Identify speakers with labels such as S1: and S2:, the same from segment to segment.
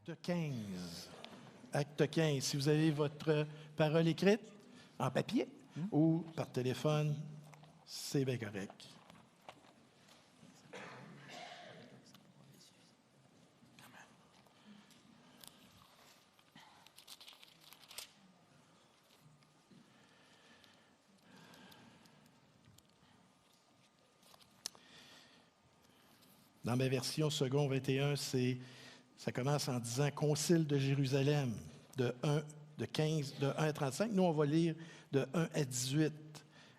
S1: Acte 15. Acte 15. Si vous avez votre parole écrite en papier ou par téléphone, c'est bien correct. Dans ma version second 21, ça commence en disant « Concile de Jérusalem » de 1 à 35. Nous, on va lire de 1 à 18.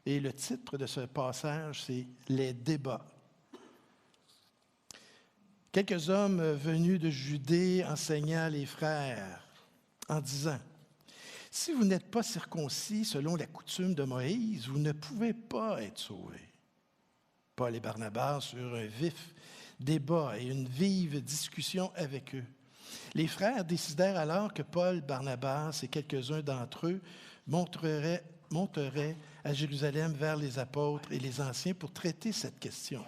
S1: Et le titre de ce passage, c'est « Les débats ». Quelques hommes venus de Judée enseignaient les frères en disant « Si vous n'êtes pas circoncis selon la coutume de Moïse, vous ne pouvez pas être sauvés. » Paul et Barnabas sur un vif débat et une vive discussion avec eux. Les frères décidèrent alors que Paul, Barnabas et quelques-uns d'entre eux monteraient à Jérusalem vers les apôtres et les anciens pour traiter cette question.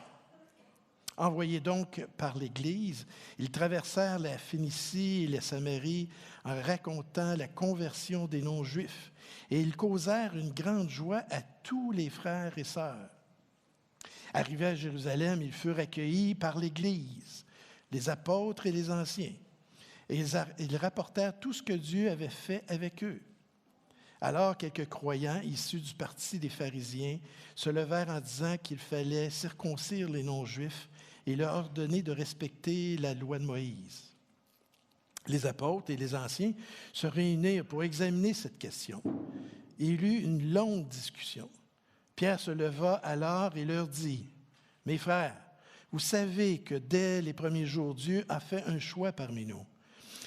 S1: Envoyés donc par l'Église, ils traversèrent la Phénicie et la Samarie en racontant la conversion des non-juifs, et ils causèrent une grande joie à tous les frères et sœurs. Arrivés à Jérusalem, ils furent accueillis par l'Église, les apôtres et les anciens. Et ils rapportèrent tout ce que Dieu avait fait avec eux. Alors, quelques croyants, issus du parti des pharisiens, se levèrent en disant qu'il fallait circoncire les non-juifs et leur ordonner de respecter la loi de Moïse. Les apôtres et les anciens se réunirent pour examiner cette question. Il y eut une longue discussion. Pierre se leva alors et leur dit, « Mes frères, vous savez que dès les premiers jours, Dieu a fait un choix parmi nous.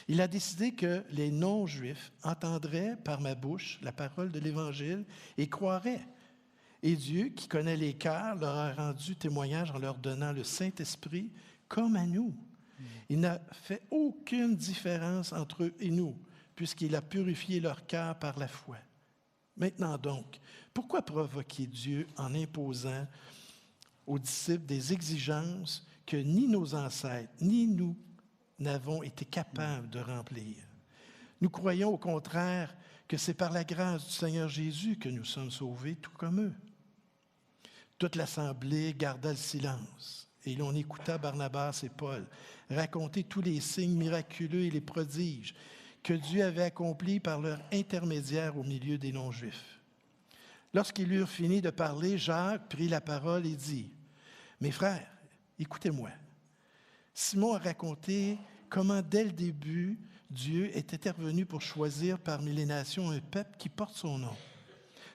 S1: Il a décidé que les non-juifs entendraient par ma bouche la parole de l'Évangile et croiraient. Et Dieu, qui connaît les cœurs, leur a rendu témoignage en leur donnant le Saint-Esprit comme à nous. Il n'a fait aucune différence entre eux et nous, puisqu'il a purifié leur cœur par la foi. Maintenant donc, pourquoi provoquer Dieu en imposant aux disciples des exigences que ni nos ancêtres, ni nous n'avons été capables de remplir? Nous croyons au contraire que c'est par la grâce du Seigneur Jésus que nous sommes sauvés, tout comme eux. Toute l'assemblée garda le silence, et l'on écouta Barnabas et Paul raconter tous les signes miraculeux et les prodiges que Dieu avait accomplis par leur intermédiaire au milieu des non-juifs. Lorsqu'ils eurent fini de parler, Jacques prit la parole et dit, « Mes frères, écoutez-moi. Simon a raconté comment, dès le début, Dieu est intervenu pour choisir parmi les nations un peuple qui porte son nom.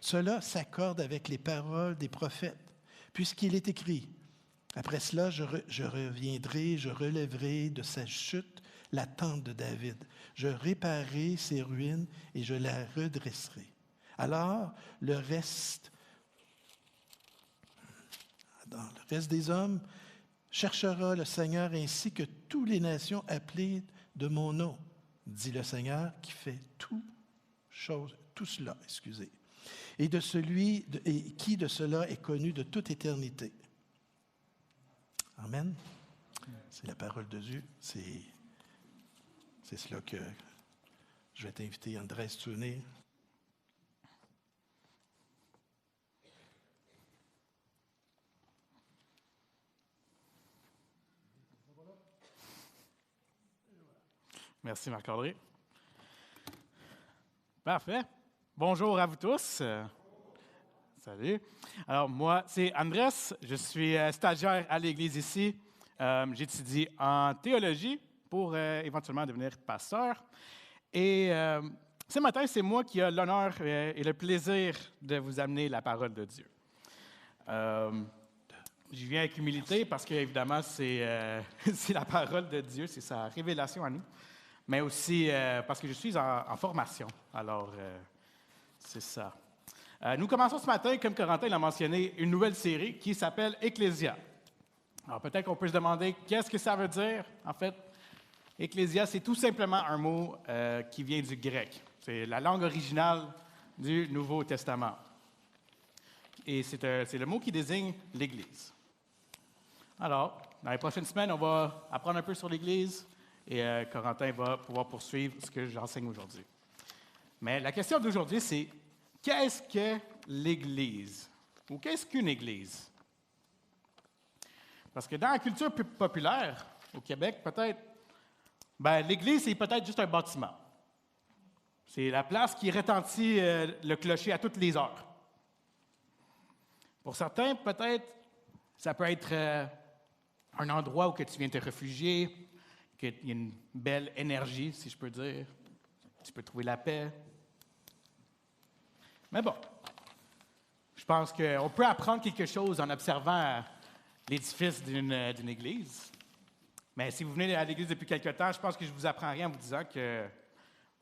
S1: Cela s'accorde avec les paroles des prophètes, puisqu'il est écrit, « Après cela, je reviendrai, je relèverai de sa chute la tente de David. Je réparerai ses ruines et je la redresserai. Alors, le reste des hommes cherchera le Seigneur ainsi que toutes les nations appelées de mon nom, dit le Seigneur qui fait tout cela, et qui de cela est connu de toute éternité. » Amen. C'est la parole de Dieu. C'est cela que je vais t'inviter, Andrés, si tu veux venir.
S2: Merci Marc-André. Parfait. Bonjour à vous tous. Salut. Alors moi, c'est Andrés. Je suis stagiaire à l'Église ici. J'étudie en théologie pour éventuellement devenir pasteur. Et ce matin, c'est moi qui ai l'honneur et le plaisir de vous amener la parole de Dieu. Je viens avec humilité parce qu'évidemment, c'est la parole de Dieu, c'est sa révélation à nous, mais aussi parce que je suis en formation. Alors, c'est ça. Nous commençons ce matin, comme Corentin l'a mentionné, une nouvelle série qui s'appelle Ecclésia. Alors, peut-être qu'on peut se demander qu'est-ce que ça veut dire. En fait, Ecclésia, c'est tout simplement un mot qui vient du grec. C'est la langue originale du Nouveau Testament. Et c'est le mot qui désigne l'Église. Alors, dans les prochaines semaines, on va apprendre un peu sur l'Église et Corentin va pouvoir poursuivre ce que j'enseigne aujourd'hui. Mais la question d'aujourd'hui, c'est qu'est-ce que l'Église? Ou qu'est-ce qu'une Église? Parce que dans la culture populaire, au Québec, peut-être, l'Église, c'est peut-être juste un bâtiment. C'est la place qui retentit le clocher à toutes les heures. Pour certains, peut-être, ça peut être un endroit où que tu viens te réfugier, qu'il y a une belle énergie, si je peux dire. Tu peux trouver la paix. Mais bon, je pense qu'on peut apprendre quelque chose en observant l'édifice d'une église. Mais si vous venez à l'église depuis quelque temps, je pense que je ne vous apprends rien en vous disant que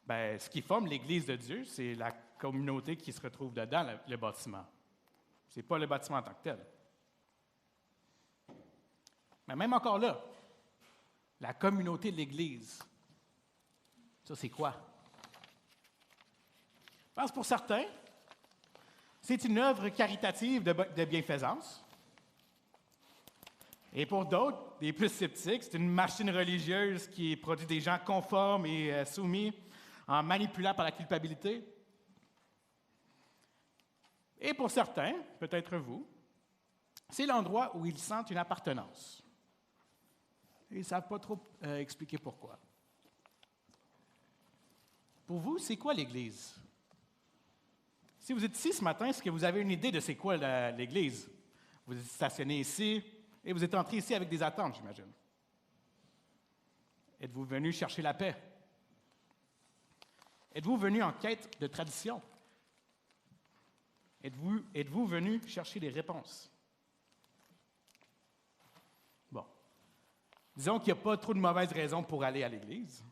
S2: ce qui forme l'Église de Dieu, c'est la communauté qui se retrouve dedans, le bâtiment. Ce n'est pas le bâtiment en tant que tel. Mais même encore là, la communauté de l'Église, ça c'est quoi? Parce que pour certains, c'est une œuvre caritative de bienfaisance. Et pour d'autres, des plus sceptiques, c'est une machine religieuse qui produit des gens conformes et soumis en manipulant par la culpabilité. Et pour certains, peut-être vous, c'est l'endroit où ils sentent une appartenance. Et ils ne savent pas trop expliquer pourquoi. Pour vous, c'est quoi l'Église? Si vous êtes ici ce matin, est-ce que vous avez une idée de c'est quoi l'Église? Vous êtes stationné ici et vous êtes entré ici avec des attentes, j'imagine. Êtes-vous venu chercher la paix? Êtes-vous venu en quête de tradition? Êtes-vous venu chercher des réponses? Bon. Disons qu'il n'y a pas trop de mauvaises raisons pour aller à l'Église.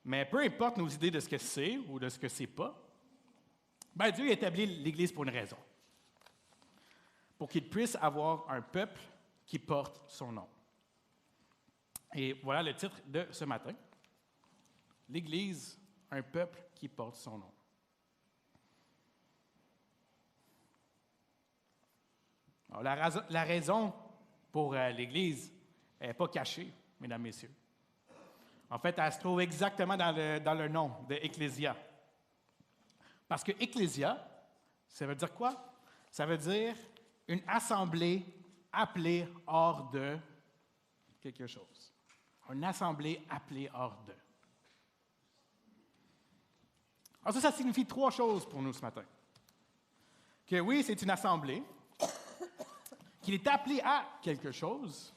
S2: Mais peu importe nos idées de ce que c'est ou de ce que c'est pas, Dieu a établi l'Église pour une raison. Pour qu'il puisse avoir un peuple qui porte son nom. Et voilà le titre de ce matin. L'Église, un peuple qui porte son nom. Alors, la raison pour l'Église n'est pas cachée, mesdames, messieurs. En fait, elle se trouve exactement dans le nom de Ecclésia. Parce que Ecclésia, ça veut dire quoi? Ça veut dire une assemblée appelée hors de quelque chose. Une assemblée appelée hors de. Alors ça signifie trois choses pour nous ce matin. Que oui, c'est une assemblée, qu'il est appelé à quelque chose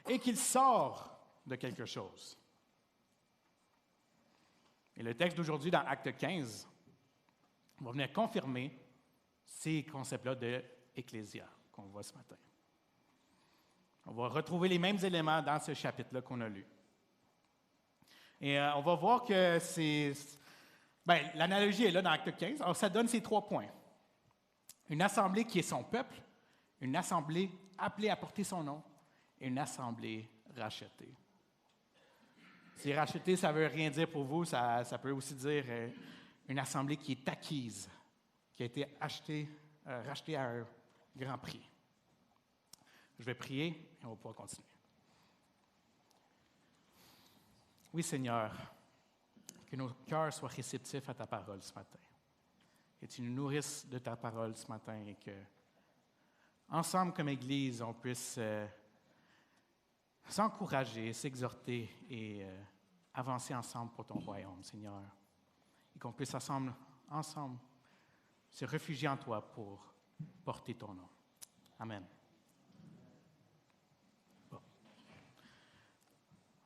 S2: et qu'il sort de quelque chose. Et le texte d'aujourd'hui dans Acte 15 va venir confirmer ces concepts-là de Ecclésia qu'on voit ce matin. On va retrouver les mêmes éléments dans ce chapitre-là qu'on a lu. Et on va voir que l'analogie est là dans Acte 15. Alors, ça donne ces 3 points. Une assemblée qui est son peuple, une assemblée appelée à porter son nom, et une assemblée rachetée. Si racheter, ça ne veut rien dire pour vous, ça peut aussi dire une assemblée qui est acquise, qui a été rachetée à un grand prix. Je vais prier et on va pouvoir continuer. Oui, Seigneur, que nos cœurs soient réceptifs à ta parole ce matin. Que tu nous nourrisses de ta parole ce matin et que, ensemble comme Église, on puisse s'encourager, s'exhorter et avancer ensemble pour ton royaume, Seigneur. Et qu'on puisse ensemble se réfugier en toi pour porter ton nom. Amen. Bon.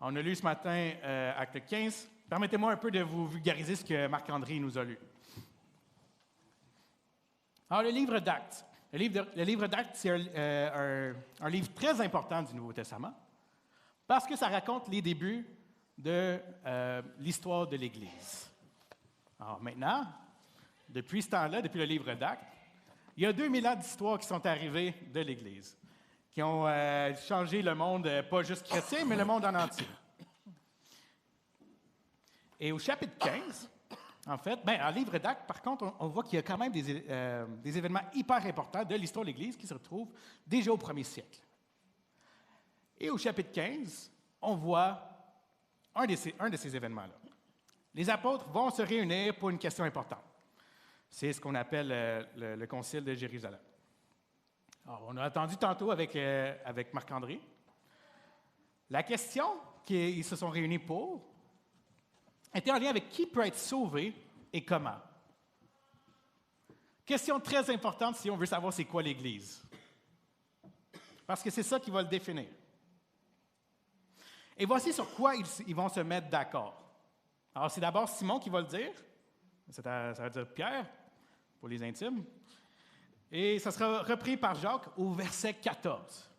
S2: On a lu ce matin Acte 15. Permettez-moi un peu de vous vulgariser ce que Marc-André nous a lu. Alors, le livre d'Actes. Le livre d'Actes, c'est un livre très important du Nouveau Testament parce que ça raconte les débuts de l'histoire de l'Église. Alors maintenant, depuis ce temps-là, depuis le livre d'Actes, il y a 2000 ans d'histoires qui sont arrivées de l'Église, qui ont changé le monde, pas juste chrétien, mais le monde en entier. Et au chapitre 15, en fait, en livre d'Actes, par contre, on voit qu'il y a quand même des événements hyper importants de l'histoire de l'Église qui se retrouvent déjà au 1er siècle. Et au chapitre 15, on voit un de ces événements-là. Les apôtres vont se réunir pour une question importante. C'est ce qu'on appelle le Concile de Jérusalem. Alors, on a attendu tantôt avec Marc-André. La question qu'ils se sont réunis pour était en lien avec qui peut être sauvé et comment. Question très importante si on veut savoir c'est quoi l'Église. Parce que c'est ça qui va le définir. Et voici sur quoi ils vont se mettre d'accord. Alors, c'est d'abord Simon qui va le dire. Ça va dire Pierre, pour les intimes. Et ça sera repris par Jacques au verset 14.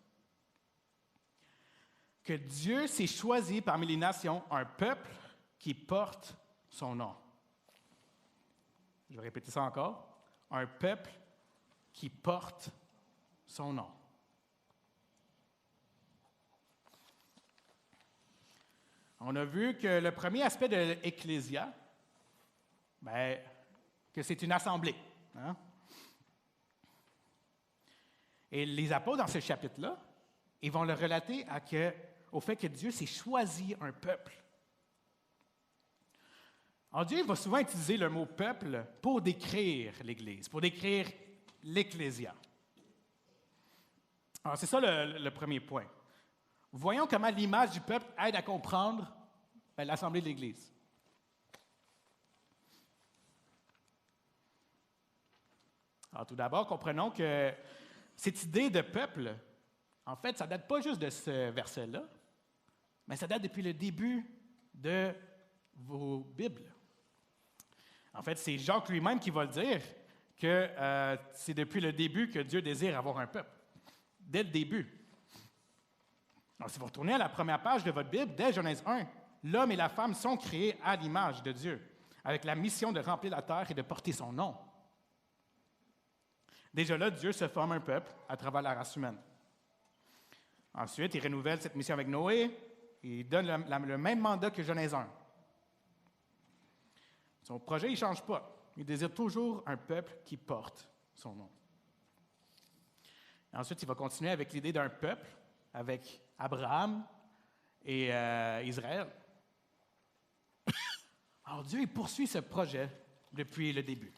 S2: Que Dieu s'est choisi parmi les nations un peuple qui porte son nom. Je vais répéter ça encore. Un peuple qui porte son nom. On a vu que le premier aspect de l'Ecclésia, que c'est une assemblée. Hein? Et les apôtres, dans ce chapitre-là, ils vont le relater au fait que Dieu s'est choisi un peuple. Alors Dieu va souvent utiliser le mot « peuple » pour décrire l'Église, pour décrire l'Ecclésia. Alors c'est ça le premier point. Voyons comment l'image du peuple aide à comprendre l'assemblée de l'Église. Alors tout d'abord, comprenons que cette idée de peuple, en fait, ça ne date pas juste de ce verset-là, mais ça date depuis le début de vos Bibles. En fait, c'est Jacques lui-même qui va le dire que c'est depuis le début que Dieu désire avoir un peuple. Dès le début. Alors, si vous retournez à la première page de votre Bible, dès Genèse 1, l'homme et la femme sont créés à l'image de Dieu, avec la mission de remplir la terre et de porter son nom. Déjà là, Dieu se forme un peuple à travers la race humaine. Ensuite, il renouvelle cette mission avec Noé et il donne le même mandat que Genèse 1. Son projet, il ne change pas. Il désire toujours un peuple qui porte son nom. Et ensuite, il va continuer avec l'idée d'un peuple, avec Abraham et Israël. Alors Dieu, il poursuit ce projet depuis le début.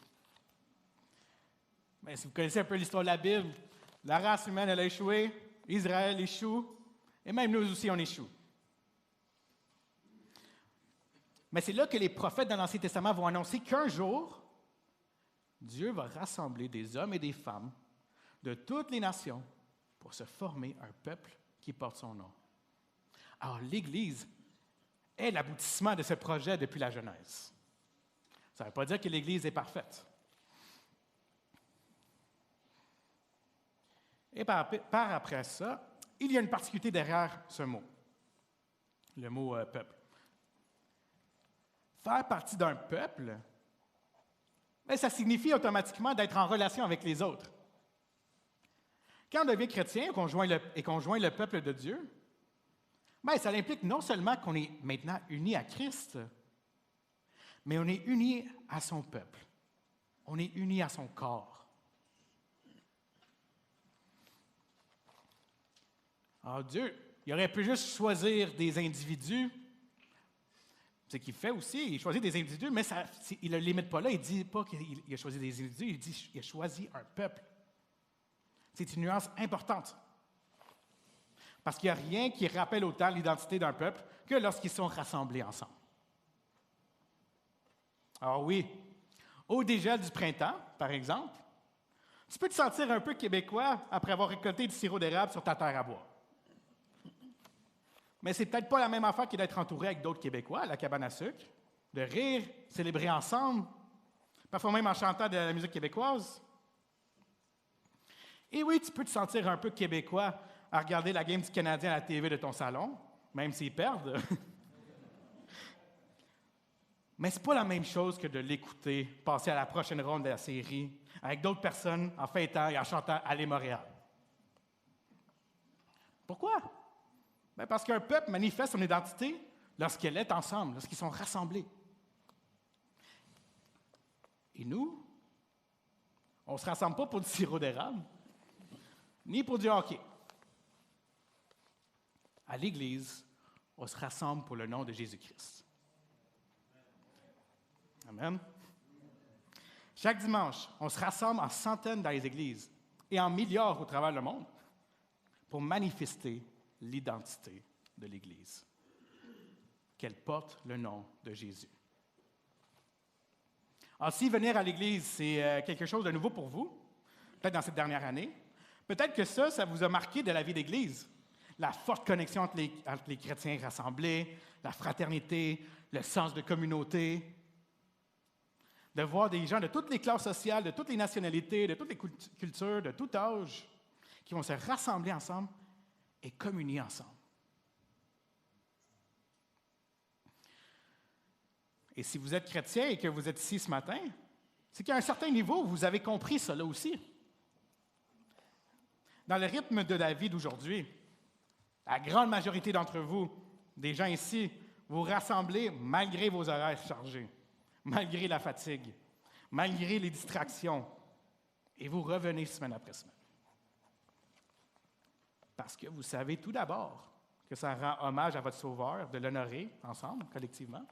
S2: Mais si vous connaissez un peu l'histoire de la Bible, la race humaine, elle a échoué, Israël échoue, et même nous aussi, on échoue. Mais c'est là que les prophètes dans l'Ancien Testament vont annoncer qu'un jour, Dieu va rassembler des hommes et des femmes de toutes les nations pour se former un peuple qui porte son nom. Alors, l'Église est l'aboutissement de ce projet depuis la Genèse. Ça ne veut pas dire que l'Église est parfaite. Et par après ça, il y a une particularité derrière ce mot, le mot peuple. Faire partie d'un peuple, ça signifie automatiquement d'être en relation avec les autres. Quand on devient chrétien et qu'on joint le peuple de Dieu, ça implique non seulement qu'on est maintenant unis à Christ, mais on est unis à son peuple. On est unis à son corps. Alors Dieu, il aurait pu juste choisir des individus. C'est ce qu'il fait aussi, il choisit des individus, mais il ne le limite pas là. Il ne dit pas qu'il a choisi des individus, il dit qu'il a choisi un peuple. C'est une nuance importante. Parce qu'il n'y a rien qui rappelle autant l'identité d'un peuple que lorsqu'ils sont rassemblés ensemble. Alors oui, au dégel du printemps, par exemple, tu peux te sentir un peu québécois après avoir récolté du sirop d'érable sur ta terre à bois. Mais c'est peut-être pas la même affaire que d'être entouré avec d'autres Québécois à la cabane à sucre, de rire, célébrer ensemble, parfois même en chantant de la musique québécoise. Et oui, tu peux te sentir un peu québécois à regarder la game du Canadien à la TV de ton salon, même s'ils perdent. Mais c'est pas la même chose que de l'écouter passer à la prochaine ronde de la série avec d'autres personnes en fêtant et en chantant « Allez Montréal ». Pourquoi? Parce qu'un peuple manifeste son identité lorsqu'elle est ensemble, lorsqu'ils sont rassemblés. Et nous, on ne se rassemble pas pour du sirop d'érable, ni pour du hockey. À l'Église, on se rassemble pour le nom de Jésus-Christ. Amen. Chaque dimanche, on se rassemble en centaines dans les églises et en milliards au travers le monde pour manifester l'identité de l'Église, qu'elle porte le nom de Jésus. Alors, si venir à l'Église, c'est quelque chose de nouveau pour vous, peut-être dans cette dernière année, peut-être que ça vous a marqué de la vie d'Église. La forte connexion entre les chrétiens rassemblés, la fraternité, le sens de communauté, de voir des gens de toutes les classes sociales, de toutes les nationalités, de toutes les cultures, de tout âge, qui vont se rassembler ensemble et communier ensemble. Et si vous êtes chrétien et que vous êtes ici ce matin, c'est qu'à un certain niveau, vous avez compris cela aussi. Dans le rythme de la vie d'aujourd'hui, la grande majorité d'entre vous, des gens ici, vous rassemblez malgré vos horaires chargés, malgré la fatigue, malgré les distractions, et vous revenez semaine après semaine. Parce que vous savez tout d'abord que ça rend hommage à votre Sauveur, de l'honorer ensemble, collectivement,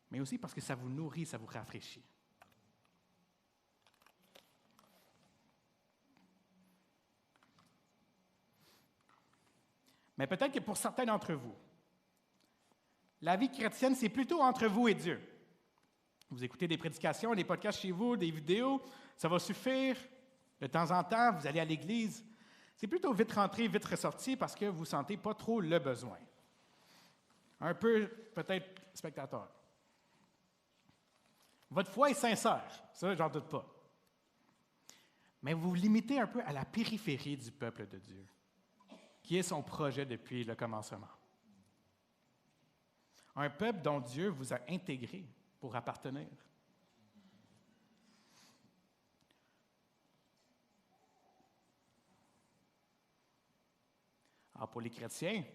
S2: mais aussi parce que ça vous nourrit, ça vous rafraîchit. Mais peut-être que pour certains d'entre vous, la vie chrétienne, c'est plutôt entre vous et Dieu. Vous écoutez des prédications, des podcasts chez vous, des vidéos, ça va suffire. De temps en temps, vous allez à l'église. C'est plutôt vite rentré, vite ressorti parce que vous ne sentez pas trop le besoin. Un peu, peut-être, spectateur. Votre foi est sincère, ça, j'en doute pas. Mais vous vous limitez un peu à la périphérie du peuple de Dieu, qui est son projet depuis le commencement. Un peuple dont Dieu vous a intégré pour appartenir. Alors pour les chrétiens,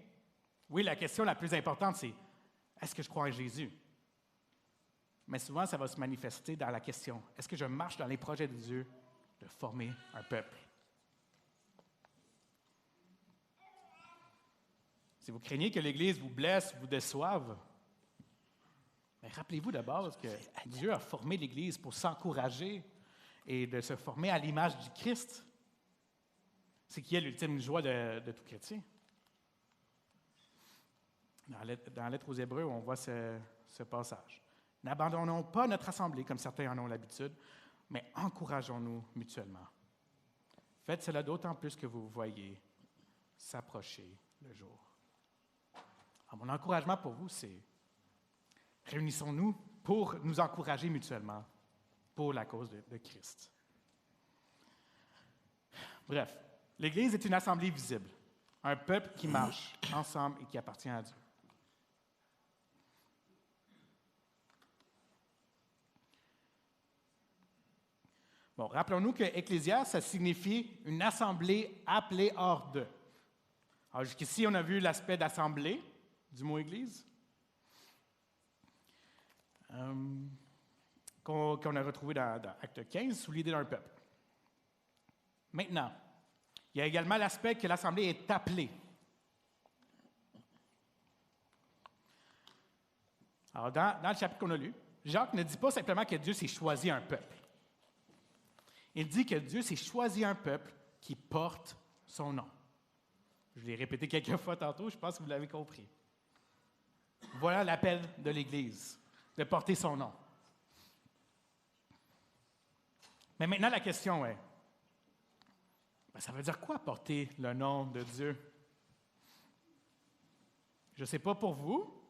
S2: oui, la question la plus importante, c'est est-ce que je crois en Jésus? Mais souvent, ça va se manifester dans la question, est-ce que je marche dans les projets de Dieu de former un peuple? Si vous craignez que l'Église vous blesse, vous déçoive, mais rappelez-vous d'abord que Dieu a formé l'Église pour s'encourager et de se former à l'image du Christ. C'est qui est l'ultime joie de tout chrétien. Dans la lettre aux Hébreux, on voit ce passage. N'abandonnons pas notre assemblée, comme certains en ont l'habitude, mais encourageons-nous mutuellement. Faites cela d'autant plus que vous voyez s'approcher le jour. Alors, mon encouragement pour vous, c'est réunissons-nous pour nous encourager mutuellement pour la cause de Christ. Bref, l'Église est une assemblée visible, un peuple qui marche ensemble et qui appartient à Dieu. Bon, rappelons-nous que Ecclésiaste, ça signifie une assemblée appelée hors d'eux. Alors, jusqu'ici, on a vu l'aspect d'assemblée du mot Église, qu'on a retrouvé dans Acte 15 sous l'idée d'un peuple. Maintenant, il y a également l'aspect que l'assemblée est appelée. Alors, dans le chapitre qu'on a lu, Jacques ne dit pas simplement que Dieu s'est choisi un peuple. Il dit que Dieu s'est choisi un peuple qui porte son nom. Je l'ai répété quelques fois tantôt, je pense que vous l'avez compris. Voilà l'appel de l'Église, de porter son nom. Mais maintenant, la question est, ça veut dire quoi porter le nom de Dieu? Je ne sais pas pour vous,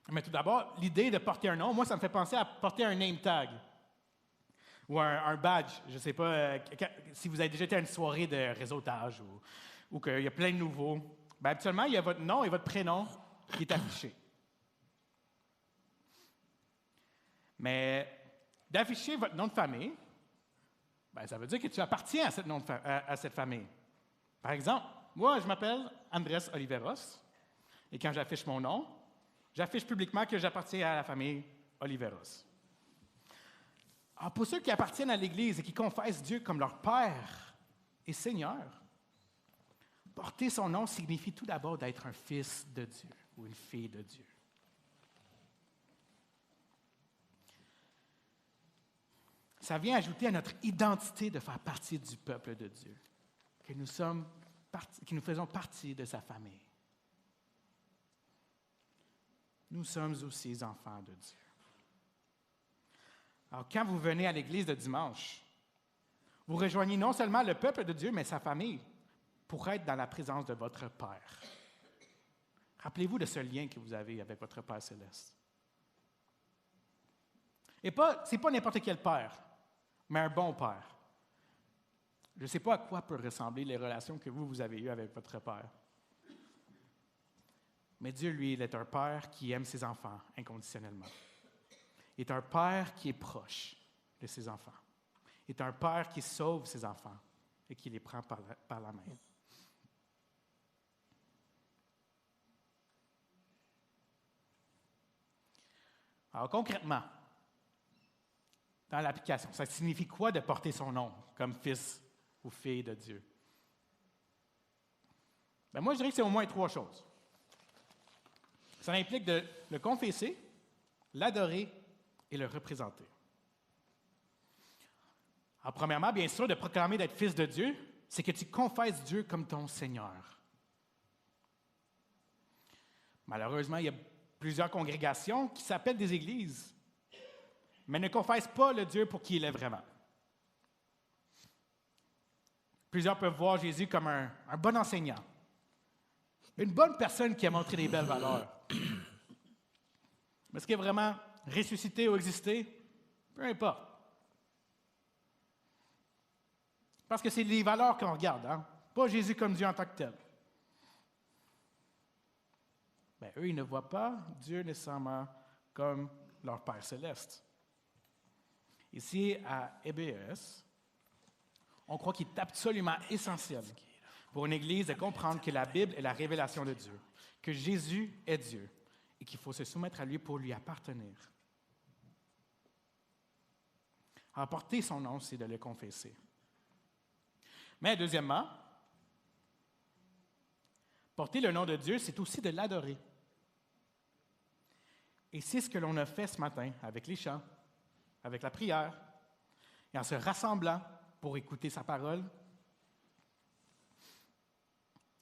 S2: mais tout d'abord, l'idée de porter un nom, moi, ça me fait penser à porter un name tag. Ou un badge, je ne sais pas, si vous avez déjà été à une soirée de réseautage ou qu'il y a plein de nouveaux, bien, habituellement, il y a votre nom et votre prénom qui est affiché. Mais d'afficher votre nom de famille, bien, ça veut dire que tu appartiens à cette famille. Par exemple, moi, je m'appelle Andrés Oliveros, et quand j'affiche mon nom, j'affiche publiquement que j'appartiens à la famille Oliveros. Alors, pour ceux qui appartiennent à l'Église et qui confessent Dieu comme leur Père et Seigneur, Porter son nom signifie tout d'abord d'être un fils de Dieu ou une fille de Dieu. Ça vient ajouter à notre identité de faire partie du peuple de Dieu, que nous faisons partie de sa famille. Nous sommes aussi enfants de Dieu. Alors, quand vous venez à l'église de dimanche, vous rejoignez non seulement le peuple de Dieu, mais sa famille, pour être dans la présence de votre Père. Rappelez-vous de ce lien que vous avez avec votre Père céleste. Et ce n'est pas n'importe quel Père, mais un bon Père. Je ne sais pas à quoi peuvent ressembler les relations que vous avez eues avec votre Père. Mais Dieu, lui, il est un Père qui aime ses enfants inconditionnellement. Il est un Père qui est proche de ses enfants. Il est un Père qui sauve ses enfants et qui les prend par la main. Alors concrètement, dans l'application, ça signifie quoi de porter son nom comme fils ou fille de Dieu? Bien, moi, je dirais que c'est au moins 3 choses. Ça implique de le confesser, l'adorer et le représenter. Alors, premièrement, bien sûr, de proclamer d'être fils de Dieu, c'est que tu confesses Dieu comme ton Seigneur. Malheureusement, il y a plusieurs congrégations qui s'appellent des églises, mais ne confessent pas le Dieu pour qui il est vraiment. Plusieurs peuvent voir Jésus comme un bon enseignant, une bonne personne qui a montré des belles valeurs. Mais est-ce qu'il est vraiment ressuscité ou existé? Peu importe. Parce que c'est les valeurs qu'on regarde, hein? Pas Jésus comme Dieu en tant que tel. Bien, eux, ils ne voient pas Dieu nécessairement comme leur Père céleste. Ici, à EBS, on croit qu'il est absolument essentiel pour une Église de comprendre que la Bible est la révélation de Dieu, que Jésus est Dieu et qu'il faut se soumettre à lui pour lui appartenir. Alors, porter son nom, c'est de le confesser. Mais deuxièmement, porter le nom de Dieu, c'est aussi de l'adorer. Et c'est ce que l'on a fait ce matin avec les chants, avec la prière, et en se rassemblant pour écouter sa parole.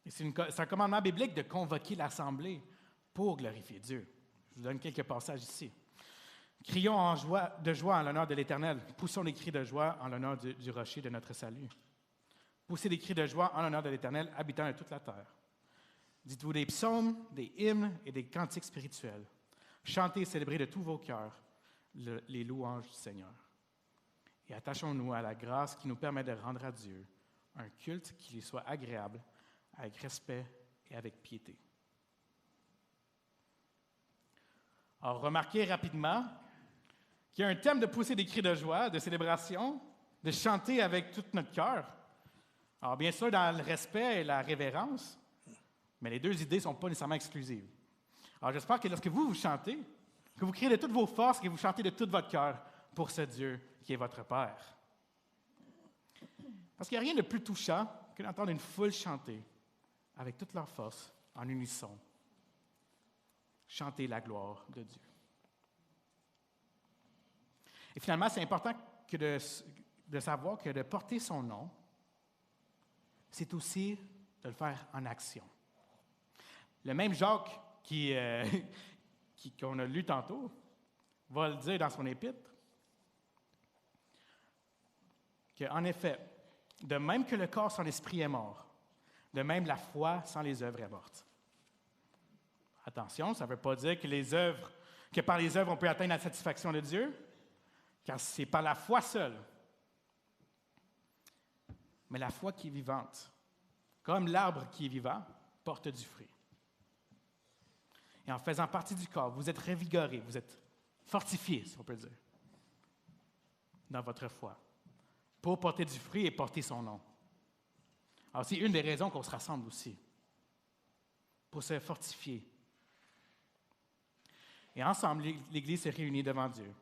S2: Et c'est un commandement biblique de convoquer l'assemblée pour glorifier Dieu. Je vous donne quelques passages ici. Crions de joie en l'honneur de l'Éternel. Poussons des cris de joie en l'honneur du rocher de notre salut. Poussez des cris de joie en l'honneur de l'Éternel, habitant de toute la terre. Dites-vous des psaumes, des hymnes et des cantiques spirituels. Chantez et célébrez de tous vos cœurs les louanges du Seigneur. Et attachons-nous à la grâce qui nous permet de rendre à Dieu un culte qui lui soit agréable, avec respect et avec piété. Alors, remarquez rapidement qu'il y a un thème de pousser des cris de joie, de célébration, de chanter avec tout notre cœur. Alors, bien sûr, dans le respect et la révérence, mais les 2 idées ne sont pas nécessairement exclusives. Alors, j'espère que lorsque vous chantez, que vous criez de toutes vos forces, que vous chantez de tout votre cœur pour ce Dieu qui est votre Père. Parce qu'il n'y a rien de plus touchant que d'entendre une foule chanter avec toute leur force, en unisson. Chanter la gloire de Dieu. Et finalement, c'est important que de savoir que de porter son nom, c'est aussi de le faire en action. Le même Jacques qu'on a lu tantôt va le dire dans son épître, qu'en effet, de même que le corps sans l'esprit est mort, de même la foi sans les œuvres est morte. Attention, ça ne veut pas dire que par les œuvres on peut atteindre la satisfaction de Dieu, car c'est par la foi seule. Mais la foi qui est vivante, comme l'arbre qui est vivant, porte du fruit. Et en faisant partie du corps, vous êtes revigorés, vous êtes fortifiés, si on peut dire, dans votre foi, pour porter du fruit et porter son nom. Alors, c'est une des raisons qu'on se rassemble aussi, pour se fortifier. Et ensemble, l'Église se réunit devant Dieu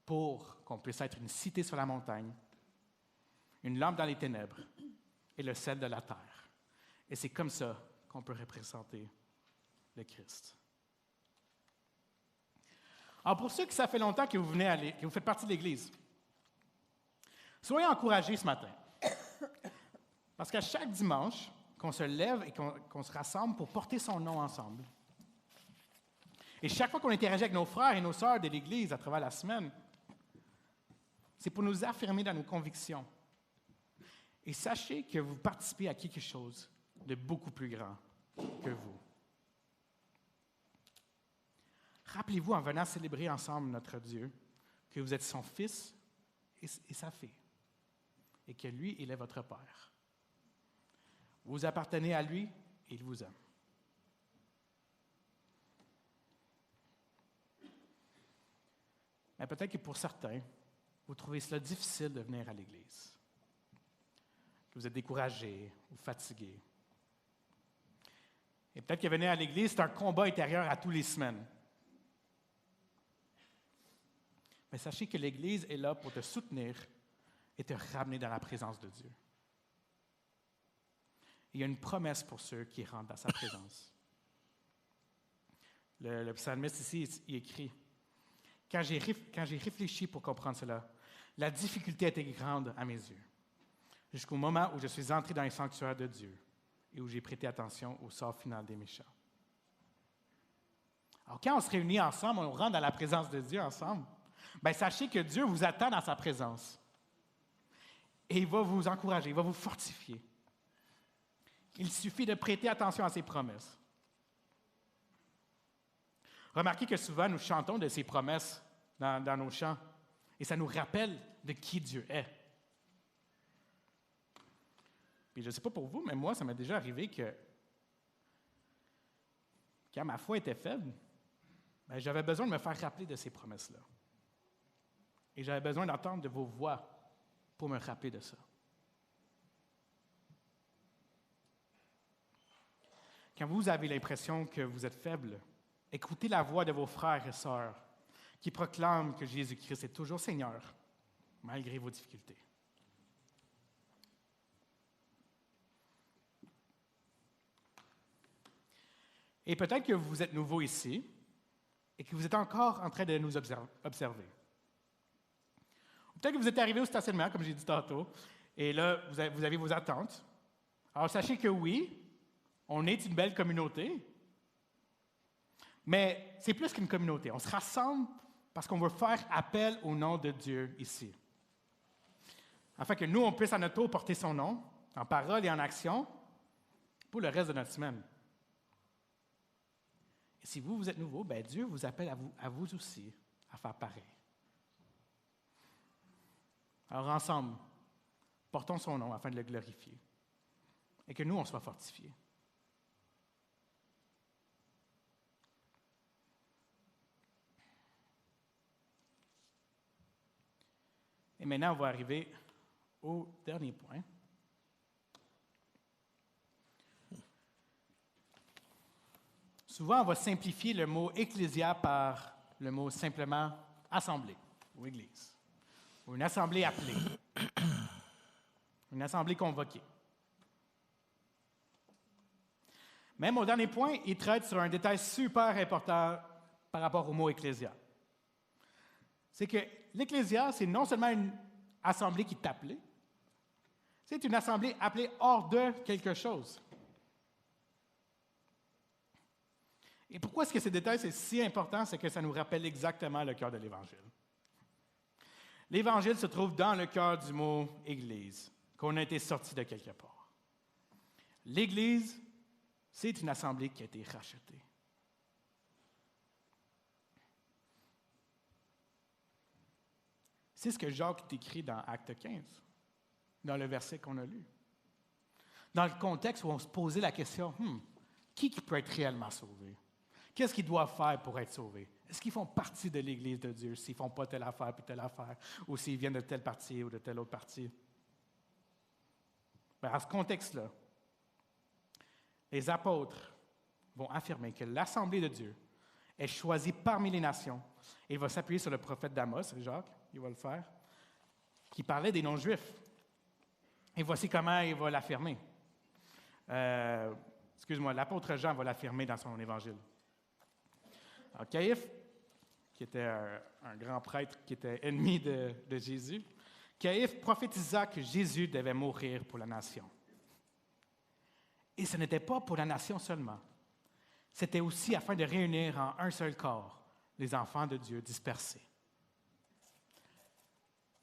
S2: pour qu'on puisse être une cité sur la montagne, une lampe dans les ténèbres et le sel de la terre. Et c'est comme ça qu'on peut représenter le Christ. Alors, pour ceux que ça fait longtemps que que vous faites partie de l'Église, soyez encouragés ce matin. Parce qu'à chaque dimanche, qu'on se lève et qu'on se rassemble pour porter son nom ensemble. Et chaque fois qu'on interagit avec nos frères et nos sœurs de l'Église à travers la semaine, c'est pour nous affirmer dans nos convictions. Et sachez que vous participez à quelque chose de beaucoup plus grand que vous. Rappelez-vous, en venant célébrer ensemble notre Dieu, que vous êtes son fils et sa fille, et que lui, il est votre Père. Vous appartenez à lui et il vous aime. Mais peut-être que pour certains, vous trouvez cela difficile de venir à l'Église, que vous êtes découragé ou fatigué. Et peut-être que venir à l'Église, c'est un combat intérieur à tous les semaines. Mais sachez que l'Église est là pour te soutenir et te ramener dans la présence de Dieu. Il y a une promesse pour ceux qui rentrent dans sa présence. Le psalmiste ici, il écrit « Quand j'ai réfléchi pour comprendre cela, la difficulté était grande à mes yeux, jusqu'au moment où je suis entré dans les sanctuaires de Dieu et où j'ai prêté attention au sort final des méchants. » Alors, quand on se réunit ensemble, on rentre dans la présence de Dieu ensemble, bien, sachez que Dieu vous attend dans sa présence. Et il va vous encourager, il va vous fortifier. Il suffit de prêter attention à ses promesses. Remarquez que souvent, nous chantons de ses promesses dans nos chants, et ça nous rappelle de qui Dieu est. Puis je ne sais pas pour vous, mais moi, ça m'est déjà arrivé que quand ma foi était faible, bien, j'avais besoin de me faire rappeler de ces promesses-là. Et j'avais besoin d'entendre de vos voix pour me rappeler de ça. Quand vous avez l'impression que vous êtes faible, écoutez la voix de vos frères et sœurs qui proclament que Jésus-Christ est toujours Seigneur, malgré vos difficultés. Et peut-être que vous êtes nouveau ici et que vous êtes encore en train de nous observer. Peut-être que vous êtes arrivé au stationnement, comme j'ai dit tantôt, et là, vous avez vos attentes. Alors, sachez que oui, on est une belle communauté, mais c'est plus qu'une communauté. On se rassemble parce qu'on veut faire appel au nom de Dieu ici. Afin que nous, on puisse à notre tour porter son nom, en parole et en action, pour le reste de notre semaine. Et si vous êtes nouveau, bien, Dieu vous appelle à vous aussi à faire pareil. Alors ensemble, portons son nom afin de le glorifier et que nous, on soit fortifiés. Et maintenant, on va arriver au dernier point. Souvent, on va simplifier le mot « ecclésia » par le mot simplement « assemblée » ou « église » ou une assemblée appelée, une assemblée convoquée. Mais mon dernier point, il traite sur un détail super important par rapport au mot « ecclésia ». C'est que l'ecclésia, c'est non seulement une assemblée qui est appelée, c'est une assemblée appelée hors de quelque chose. Et pourquoi est-ce que ce détail c'est si important? C'est que ça nous rappelle exactement le cœur de l'Évangile. L'Évangile se trouve dans le cœur du mot « Église », qu'on a été sorti de quelque part. L'Église, c'est une assemblée qui a été rachetée. C'est ce que Jacques décrit dans Acte 15, dans le verset qu'on a lu. Dans le contexte où on se posait la question, qui peut être réellement sauvé? Qu'est-ce qu'ils doivent faire pour être sauvés? Est-ce qu'ils font partie de l'Église de Dieu s'ils ne font pas telle affaire puis telle affaire, ou s'ils viennent de telle partie ou de telle autre partie? Bien, à ce contexte-là, les apôtres vont affirmer que l'Assemblée de Dieu est choisie parmi les nations. Et il va s'appuyer sur le prophète d'Amos, Jacques, il va le faire, qui parlait des non-juifs. Et voici comment il va l'affirmer. l'apôtre Jean va l'affirmer dans son évangile. Alors, Caïphe, qui était un grand prêtre qui était ennemi de Jésus, Caïphe prophétisa que Jésus devait mourir pour la nation. Et ce n'était pas pour la nation seulement. C'était aussi afin de réunir en un seul corps les enfants de Dieu dispersés.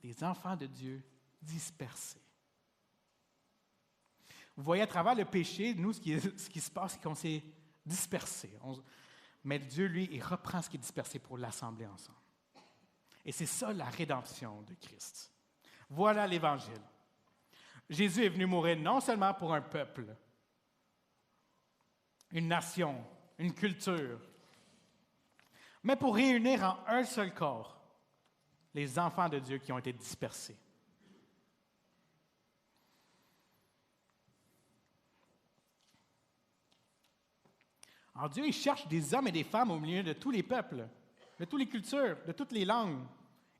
S2: Les enfants de Dieu dispersés. Vous voyez, à travers le péché, nous, ce qui se passe, c'est qu'on s'est dispersés. Mais Dieu, lui, il reprend ce qui est dispersé pour l'assembler ensemble. Et c'est ça la rédemption de Christ. Voilà l'Évangile. Jésus est venu mourir non seulement pour un peuple, une nation, une culture, mais pour réunir en un seul corps les enfants de Dieu qui ont été dispersés. Alors Dieu, il cherche des hommes et des femmes au milieu de tous les peuples, de toutes les cultures, de toutes les langues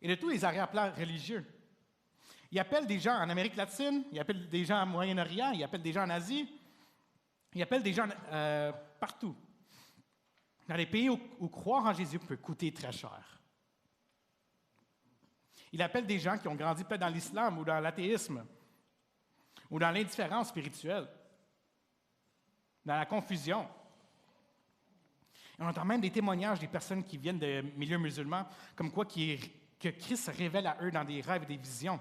S2: et de tous les arrière-plans religieux. Il appelle des gens en Amérique latine, il appelle des gens au Moyen-Orient, il appelle des gens en Asie, il appelle des gens partout. Dans les pays où croire en Jésus peut coûter très cher. Il appelle des gens qui ont grandi peut-être dans l'islam ou dans l'athéisme ou dans l'indifférence spirituelle, dans la confusion. Et on entend même des témoignages des personnes qui viennent de milieux musulmans, comme quoi que Christ se révèle à eux dans des rêves et des visions.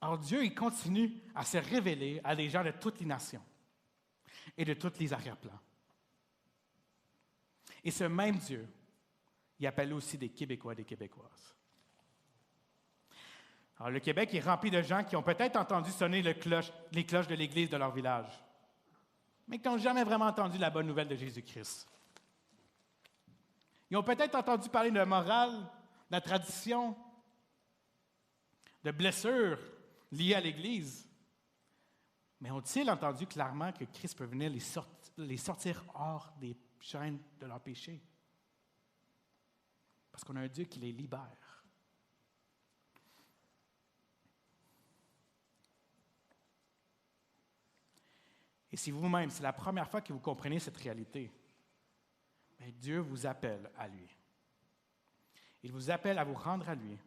S2: Alors Dieu, il continue à se révéler à des gens de toutes les nations et de tous les arrière-plans. Et ce même Dieu, il appelle aussi des Québécois et des Québécoises. Alors le Québec est rempli de gens qui ont peut-être entendu sonner les cloches de l'Église de leur village, mais qui n'ont jamais vraiment entendu la bonne nouvelle de Jésus-Christ. Ils ont peut-être entendu parler de morale, de la tradition, de blessures liées à l'Église, mais ont-ils entendu clairement que Christ peut venir les sortir hors des chaînes de leur péché? Parce qu'on a un Dieu qui les libère. Et si vous-même, c'est la première fois que vous comprenez cette réalité, bien, Dieu vous appelle à lui. Il vous appelle à vous rendre à lui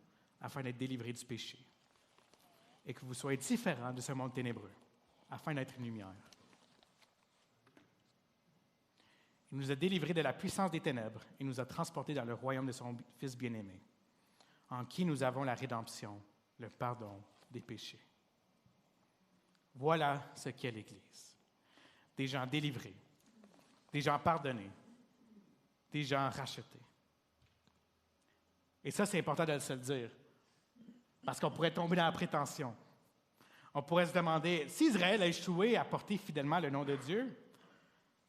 S2: afin d'être délivré du péché et que vous soyez différent de ce monde ténébreux afin d'être une lumière. Il nous a délivrés de la puissance des ténèbres et nous a transportés dans le royaume de son Fils bien-aimé, en qui nous avons la rédemption, le pardon des péchés. Voilà ce qu'est l'Église. Des gens délivrés, des gens pardonnés, des gens rachetés. Et ça, c'est important de se le dire, parce qu'on pourrait tomber dans la prétention. On pourrait se demander, si Israël a échoué à porter fidèlement le nom de Dieu,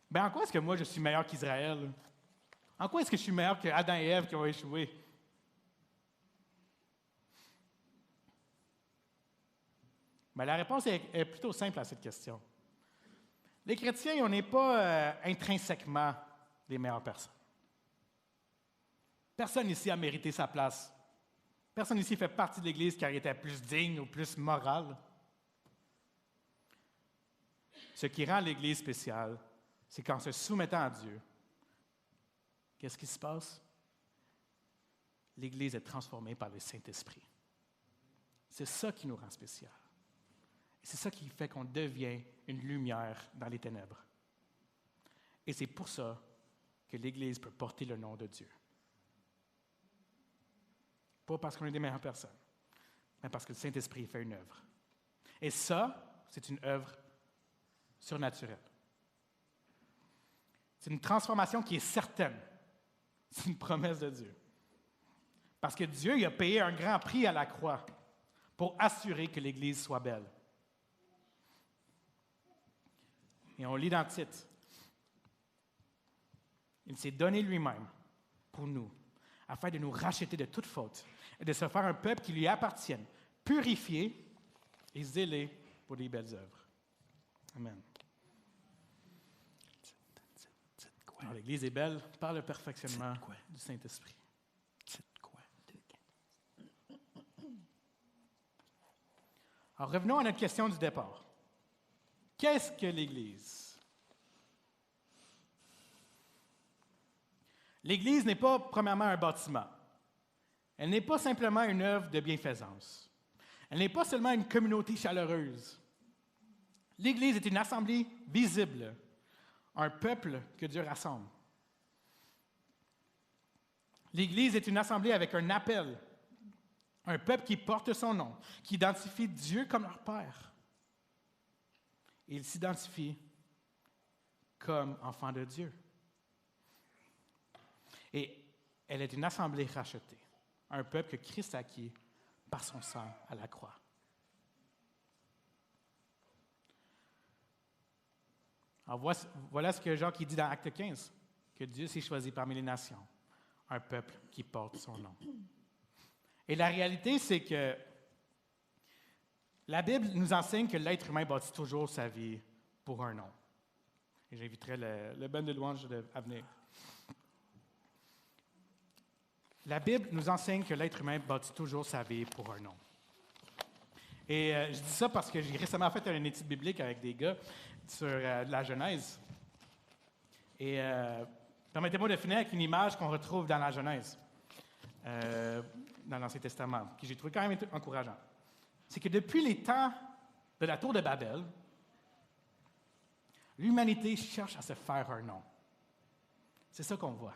S2: bien en quoi est-ce que moi je suis meilleur qu'Israël? En quoi est-ce que je suis meilleur qu'Adam et Ève qui ont échoué? Bien, la réponse est plutôt simple à cette question. Les chrétiens, on n'est pas intrinsèquement les meilleures personnes. Personne ici a mérité sa place. Personne ici fait partie de l'Église car il était plus digne ou plus moral. Ce qui rend l'Église spéciale, c'est qu'en se soumettant à Dieu, qu'est-ce qui se passe? L'Église est transformée par le Saint-Esprit. C'est ça qui nous rend spécial. C'est ça qui fait qu'on devient une lumière dans les ténèbres. Et c'est pour ça que l'Église peut porter le nom de Dieu. Pas parce qu'on est des meilleures personnes, mais parce que le Saint-Esprit fait une œuvre. Et ça, c'est une œuvre surnaturelle. C'est une transformation qui est certaine. C'est une promesse de Dieu. Parce que Dieu il a payé un grand prix à la croix pour assurer que l'Église soit belle. Et on lit dans le titre. Il s'est donné lui-même pour nous, afin de nous racheter de toute faute et de se faire un peuple qui lui appartienne, purifié et zélé pour les belles œuvres. Amen. Alors, l'Église est belle par le perfectionnement du Saint-Esprit. Alors, revenons à notre question du départ. qu'est-ce que l'Église? L'Église n'est pas, premièrement, un bâtiment. Elle n'est pas simplement une œuvre de bienfaisance. Elle n'est pas seulement une communauté chaleureuse. L'Église est une assemblée visible, un peuple que Dieu rassemble. L'Église est une assemblée avec un appel, un peuple qui porte son nom, qui identifie Dieu comme leur Père. Et il s'identifie comme enfant de Dieu. Et elle est une assemblée rachetée, un peuple que Christ a acquis par son sang à la croix. Alors voilà ce que Jacques dit dans Acte 15, que Dieu s'est choisi parmi les nations, un peuple qui porte son nom. Et la réalité, c'est que la Bible nous enseigne que l'être humain bâtit toujours sa vie pour un nom. Et j'inviterai le band de louange à venir. La Bible nous enseigne que l'être humain bâtit toujours sa vie pour un nom. Et je dis ça parce que j'ai récemment fait une étude biblique avec des gars sur la Genèse. Et permettez-moi de finir avec une image qu'on retrouve dans la Genèse, dans l'Ancien Testament, que j'ai trouvé quand même encourageant. C'est que depuis les temps de la tour de Babel, l'humanité cherche à se faire un nom. C'est ça qu'on voit.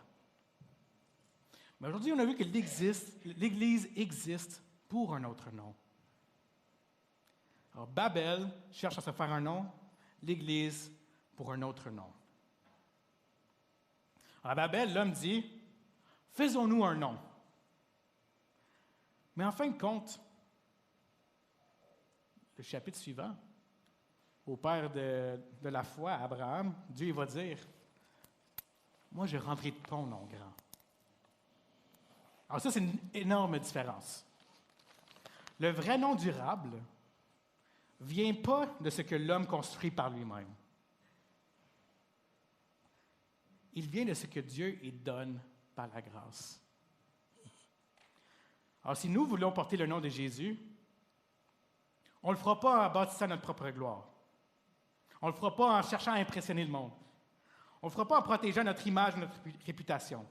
S2: Mais aujourd'hui, on a vu que l'Église existe pour un autre nom. Alors, Babel cherche à se faire un nom, l'Église pour un autre nom. Alors, à Babel, l'homme dit, faisons-nous un nom. Mais en fin de compte, le chapitre suivant, au père de la foi, Abraham, Dieu il va dire, moi je rendrai ton nom grand. Alors ça, c'est une énorme différence. Le vrai nom durable ne vient pas de ce que l'homme construit par lui-même. Il vient de ce que Dieu y donne par la grâce. Alors si nous voulons porter le nom de Jésus, on ne le fera pas en bâtissant notre propre gloire. On ne le fera pas en cherchant à impressionner le monde. On ne le fera pas en protégeant notre image, notre réputation.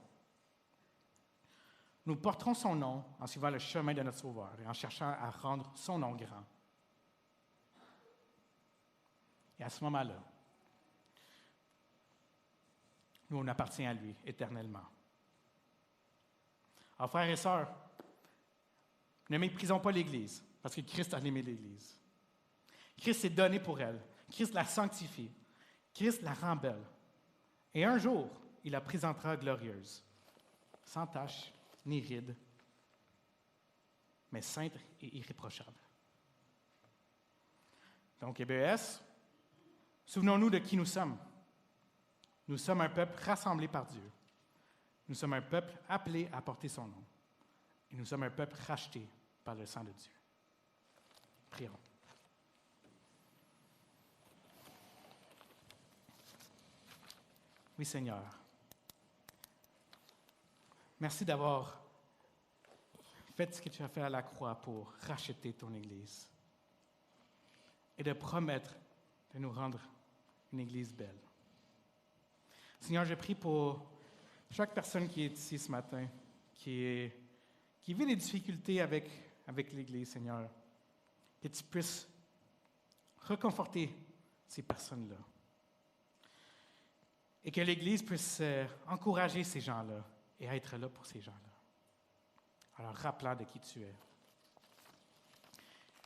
S2: Nous porterons son nom en suivant le chemin de notre Sauveur et en cherchant à rendre son nom grand. Et à ce moment-là, nous, on appartient à lui éternellement. Alors, frères et sœurs, ne méprisons pas l'Église, parce que Christ a aimé l'Église. Christ s'est donné pour elle. Christ la sanctifie. Christ la rend belle. Et un jour, il la présentera glorieuse, sans tache ni ride, mais sainte et irréprochable. Donc, EBS, souvenons-nous de qui nous sommes. Nous sommes un peuple rassemblé par Dieu. Nous sommes un peuple appelé à porter son nom. Et nous sommes un peuple racheté par le sang de Dieu. Prions. Oui, Seigneur. Merci d'avoir fait ce que tu as fait à la croix pour racheter ton Église et de promettre de nous rendre une Église belle. Seigneur, je prie pour chaque personne qui est ici ce matin, qui vit des difficultés avec l'Église, Seigneur, que tu puisses reconforter ces personnes-là. Et que l'Église puisse encourager ces gens-là et être là pour ces gens-là, en leur rappelant de qui tu es.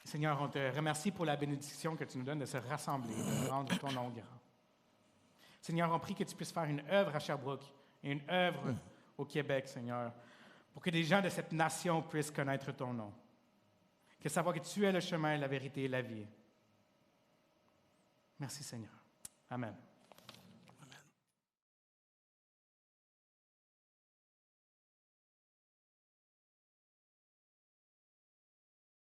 S2: Seigneur, on te remercie pour la bénédiction que tu nous donnes de se rassembler, de rendre ton nom grand. Seigneur, on prie que tu puisses faire une œuvre à Sherbrooke et une œuvre au Québec, Seigneur, pour que des gens de cette nation puissent connaître ton nom. Que savoir que tu es le chemin, la vérité et la vie. Merci, Seigneur. Amen.